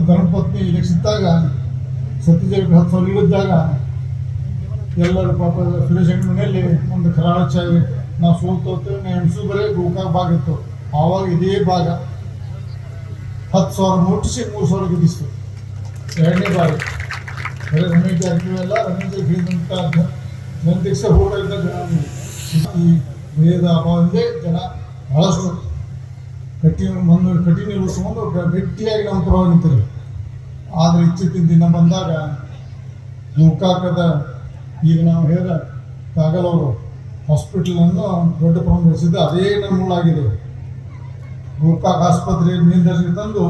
ಧರ್ಮಪತ್ನಿ ಇಲೆಕ್ಷನ್ದಾಗ ಸತ್ಯದೇವಿ 10 ಸಾವಿರ ಇಳಿದಾಗ ಎಲ್ಲರೂ ಪಾಪ ಸುರೇಶ್ ಅಂಗಡಿ ಮನೆಯಲ್ಲಿ ಒಂದು ಕರಾಳ ಚಾವಿ ನಾವು ಸೋಲ್ತೋಗ್ತೇವೆ ಎಣಸು ಬರೀ ಗೋಕಾಕ್ ಭಾಗ ಇತ್ತು. ಆವಾಗ ಇದೇ ಭಾಗ 10,000 ಮುಟ್ಟಿಸಿ 3,000 ಗೆದ್ದಿಸ್ತು. ಎರಡನೇ ಬಾರಿ ಬರೀ ರಮೇಶ್ ಜಾರಕಿಹೊಳಿ ಎಲ್ಲ ರಮೇಶ್ ಹೇಳಿದಂಥ ಜನತೆಗೆ ಹೋರಾಟ ಜನ ಈ ಭೇದ ಅಭಾವದಿಂದ ಜನ ಬಹಳಷ್ಟು ಕಠಿಣ ಇಳಿಸ್ಕೊಂಡು ಗಟ್ಟಿಯಾಗಿ ನಮ್ಮ ಪರವಾಗಿ ನಿಂತರು. ಆದರೆ ಇತ್ತೀಚಿನ ದಿನ ಬಂದಾಗ ಗೋಕಾಕದ ಈಗ ನಾವು ಹೇಳಿದ ಕಾಗಲ್ ಅವರು ಹಾಸ್ಪಿಟಲನ್ನು ದೊಡ್ಡ ಪ್ರಮಾಣ ಬೆಳೆಸಿದ್ದು ಅದೇ ನಮ್ಮ ಮೂಲಾಗಿದೆ. ಗೋಕಾಕ್ ಆಸ್ಪತ್ರೆ ಮೇಲ್ದರ್ಜೆಗೆ ತಂದು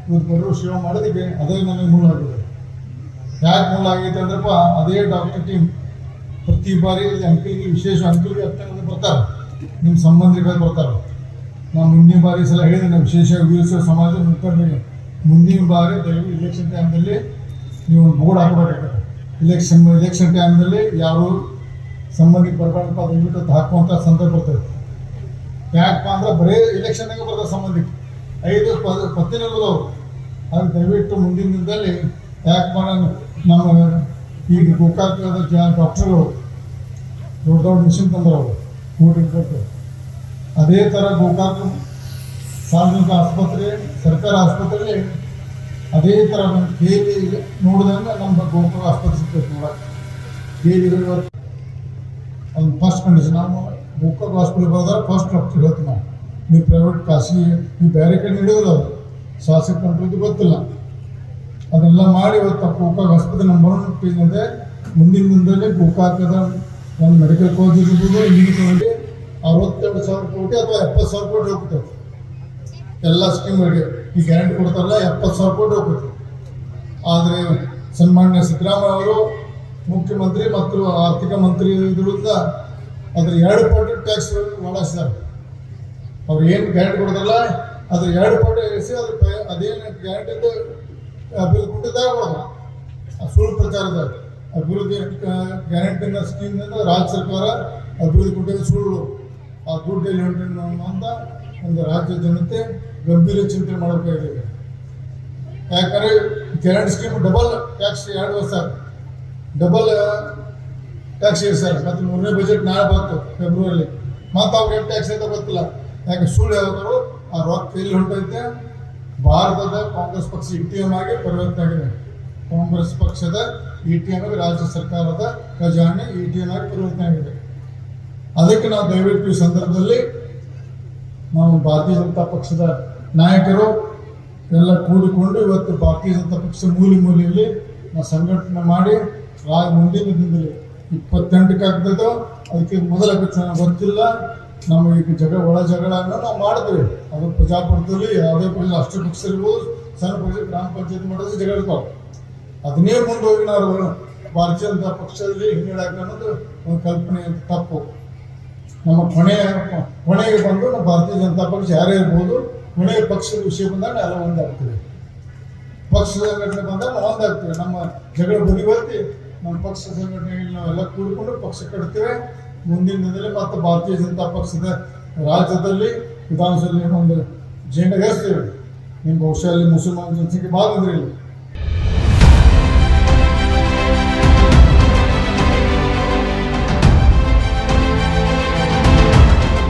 ಇವತ್ತು ಬರೋ ಸೇವೆ ಮಾಡೋದಕ್ಕೆ ಅದೇ ನನಗೆ ಮೂಲಾಗಿದೆ. ಯಾಕೆ ಮೂಲಾಗೈತೆ ಅಂದ್ರಪ್ಪ ಅದೇ ಡಾಕ್ಟರ್ ಟೀಮ್ ಪ್ರತಿ ಬಾರಿ ಅಂಕಲ್ಗೆ ವಿಶೇಷ ಅಂಕಲ್ಗೆ ಅತ್ಯಂತ ಬರ್ತಾರೆ, ನಿಮ್ಮ ಸಂಬಂಧಿಕರು ಬರ್ತಾರೆ. ನಾನು ಮುಂದಿನ ಬಾರಿ ಸಲ ಹೇಳಿದೆ ನಾವು ವಿಶೇಷ ವೀರಶೈವ ಸಮಾಜ ಮುಖಂಡರಿಗೆ ಮುಂದಿನ ಬಾರಿ ದಯವಿಟ್ಟು ಇಲೆಕ್ಷನ್ ಟೈಮ್ದಲ್ಲಿ ನೀವು ಒಂದು ಬೋರ್ಡ್ ಹಾಕಬೇಕಾಗ್ತದೆ. ಇಲೆಕ್ಷನ್ ಟೈಮ್ದಲ್ಲಿ ಯಾರು ಸಂಬಂಧಿಕ ಬರಬಾರ್ದಪ್ಪ ದಯವಿಟ್ಟು ಅದು ಹಾಕುವಂಥ ಸಂದರ್ಭ ಬರ್ತದೆ. ಯಾಕಪ್ಪ ಅಂದ್ರೆ ಬರೀ ಇಲೆಕ್ಷನ್ನಾಗೆ ಬರ್ತಾರೆ ಸಂಬಂಧಿಕ 5 ಪತ್ತಿನವರು. ಅದು ದಯವಿಟ್ಟು ಮುಂದಿನ ದಿನದಲ್ಲಿ ಯಾಕಪ್ಪ ನಮ್ಮ ಈಗ ಗೋಕಾಕದ ಡಾಕ್ಟರ್ಗಳು ದೊಡ್ಡ ದೊಡ್ಡ ಮಿಷನ್ ತಂದರವರು ಕೋಟಿಂಗ್ ಕೊಟ್ಟು ಅದೇ ಥರ ಗೋಕಾಕ ಸಾರ್ವಜನಿಕ ಆಸ್ಪತ್ರೆ ಸರ್ಕಾರ ಆಸ್ಪತ್ರೆಯಲ್ಲಿ ಅದೇ ಥರ ಕೇಳಿ ನೋಡಿದಂಗೆ ನಮ್ಮ ಗೋಕಾಕ ಆಸ್ಪತ್ರೆ ಸಿಗ್ತೈತೆ ನೋಡೋಕೆ. ಕೇಳಿ ಒಂದು ಫಸ್ಟ್ ಕಂಡೀಷನ್ ನಾವು ಗೋಕಾಕ ಹಾಸ್ಪಿಟಲ್ ಹೋದಾಗ ಫಸ್ಟ್ ಡಾಕ್ಟರ್ ಹೇಳ್ತೀವಿ ನಾವು. ನೀವು ಪ್ರೈವೇಟ್ ಖಾಸಗಿ ನೀವು ಬೇರೆ ಕಡೆ ಹಿಡಿಯೋಲ್ಲ, ಅದು ಶಾಸಕ ಕಂಟ್ರೋದು ಗೊತ್ತಿಲ್ಲ. ಅದೆಲ್ಲ ಮಾಡಿ ಇವತ್ತು ಗೋಕಾಕ್ ಆಸ್ಪತ್ರೆ ನಂಬರ್ 1 ಪೇಜ್ ಇದೆ. ಮುಂದಿನ ದಿನದಲ್ಲಿ ಗೋಕಾಕದ ಒಂದು ಮೆಡಿಕಲ್ ಕಾಲೇಜ್ ಇರ್ಬೋದು, ಇಂಜಿನಿಯರಿಂಗ್ 62,000 ಕೋಟಿ ಅಥವಾ 70,000 ಕೋಟಿ ಹೋಗ್ತದೆ ಎಲ್ಲ ಸ್ಕೀಮ್ಗಳಿಗೆ. ಈ ಗ್ಯಾರಂಟಿ ಕೊಡ್ತಾರಲ್ಲ 70,000 ಕೋಟಿ ಹೋಗ್ತದೆ. ಆದರೆ ಸನ್ಮಾನ್ಯ ಸಿದ್ದರಾಮಯ್ಯ ಅವರು ಮುಖ್ಯಮಂತ್ರಿ ಮತ್ತು ಆರ್ಥಿಕ ಮಂತ್ರಿ ಇದರಿಂದ ಅದ್ರ 2 ಪಟ್ಟು ಟ್ಯಾಕ್ಸ್ ಮಾಡಿಸಿದ್ದಾರೆ. ಅವ್ರು ಏನು ಗ್ಯಾರಂಟಿ ಕೊಡ್ತಾರಲ್ಲ ಅದ್ರ 2 ಪಟ್ಟು ಇರಿಸಿ ಅದೇನು ಗ್ಯಾರಂಟಿ ಅಭಿವೃದ್ಧಿ ಕುಂಠಿದಾಗ ಕೊಡೋದು ಆ ಸುಳ್ಳು ಪ್ರಚಾರದ ಅಭಿವೃದ್ಧಿ ಗ್ಯಾರಂಟಿನ ಸ್ಕೀಮ್ನಿಂದ ರಾಜ್ಯ ಸರ್ಕಾರ ಅಭಿವೃದ್ಧಿ ಕುಂಠಿದ ಸುಳ್ಳು ಆ ದುಡ್ಡು ಎಲ್ಲಿ ಹೊಂಟಿನ ಅಂತ ಒಂದು ರಾಜ್ಯ ಜನತೆ ಗಂಭೀರ ಚಿಂತನೆ ಮಾಡಬೇಕಾಗಿದೆ. ಯಾಕಂದರೆ ಗ್ಯಾರಂಟಿ ಸ್ಕೀಮ್ ಡಬಲ್ ಟ್ಯಾಕ್ಸ್ 2 ವರ್ಷ ಡಬಲ್ ಟ್ಯಾಕ್ಸ್ ಸರ್. ಮತ್ತು 3ನೇ ಬಜೆಟ್ ನಾಳೆ ಬಂತು ಫೆಬ್ರವರಿಲಿ. ಮತ್ತು ಅವ್ರಿಗೆ ಟ್ಯಾಕ್ಸ್ ಅಂತ ಗೊತ್ತಿಲ್ಲ. ಯಾಕೆ ಸುಳ್ಳು ಯಾವ್ದಾದ್ರು ಆ ರೊಕ್ಕ ಎಲ್ಲಿ ಹೊಂಟೈತೆ. ಭಾರತದ ಕಾಂಗ್ರೆಸ್ ಪಕ್ಷ ATM ಆಗಿ ಪರಿವರ್ತನೆ ಆಗಿದೆ. ಕಾಂಗ್ರೆಸ್ ಪಕ್ಷದ ATM ಆಗಿ ರಾಜ್ಯ ಸರ್ಕಾರದ ಖಜಾನೆ ATM ಆಗಿ ಪರಿವರ್ತನೆ ಆಗಿದೆ. ಅದಕ್ಕೆ ನಾವು ದಯವಿಟ್ಟು ಈ ಸಂದರ್ಭದಲ್ಲಿ ನಾವು ಭಾರತೀಯ ಜನತಾ ಪಕ್ಷದ ನಾಯಕರು ಎಲ್ಲ ಕೂಡಿಕೊಂಡು ಇವತ್ತು ಭಾರತೀಯ ಜನತಾ ಪಕ್ಷ ಮೂಲೆಯಲ್ಲಿ ನಾವು ಸಂಘಟನೆ ಮಾಡಿ ಮುಂದಿನ ದಿನದಲ್ಲಿ 28ಕ್ಕೆ ಆಗ್ತದೋ ಅದಕ್ಕೆ ಮೊದಲ ಗೊತ್ತಿಲ್ಲ. ನಮ್ಮ ಈಗ ಒಳ ಜಗಳನ್ನ ನಾವು ಮಾಡಿದ್ವಿ. ಅದು ಪ್ರಜಾಪ್ರಭುತ್ವದಲ್ಲಿ ಯಾವುದೇ ಪಕ್ಷ ಅಷ್ಟು ಪಕ್ಷ ಇರ್ಬೋದು, ಸಣ್ಣ ಪಕ್ಷ ಗ್ರಾಮ ಪಂಚಾಯತ್ ಮಾಡೋದು ಜಗಳ ಇರ್ತಾವೆ. ಅದನ್ನೇ ಮುಂದೆ ಹೋಗಿ ನಾವು ಭಾರತೀಯ ಜನತಾ ಪಕ್ಷದಲ್ಲಿ ಹಿನ್ನಡೆ ಅನ್ನೋದು ಒಂದು ಕಲ್ಪನೆ ತಪ್ಪು. ನಮ್ಮ ಕೊನೆಗೆ ಬಂದು ನಮ್ಮ ಭಾರತೀಯ ಜನತಾ ಪಕ್ಷ ಯಾರೇ ಇರ್ಬೋದು, ಕೊನೆಯ ಪಕ್ಷದ ವಿಷಯ ಬಂದಾಗ ಎಲ್ಲ ಒಂದಾಗ್ತದೆ. ಪಕ್ಷದ ಸಂಘಟನೆ ಬಂದಾಗ ನಾವು ಒಂದಾಗ್ತೇವೆ. ನಮ್ಮ ಜಗಳ ಬದಿವರ್ತಿ ನಮ್ಮ ಪಕ್ಷ ಸಂಘಟನೆಯಲ್ಲಿ ನಾವೆಲ್ಲ ಕೂಡಿಕೊಂಡು ಪಕ್ಷ ಕಟ್ತೇವೆ. ಮುಂದಿನ ದಿನದಲ್ಲಿ ಮತ್ತು ಭಾರತೀಯ ಜನತಾ ಪಕ್ಷದ ರಾಜ್ಯದಲ್ಲಿ ವಿಧಾನಸಭೆಯಲ್ಲಿ ಒಂದು ಜೆಂಡ ಹೇರಿಸ್ತೇವೆ. ನಿಮ್ಮ ಬಹುಶಃ ಅಲ್ಲಿ ಮುಸಲ್ಮಾನ ಜನಸಂಖ್ಯೆ ಭಾಳ ಬಂದಿರಲಿಲ್ಲ.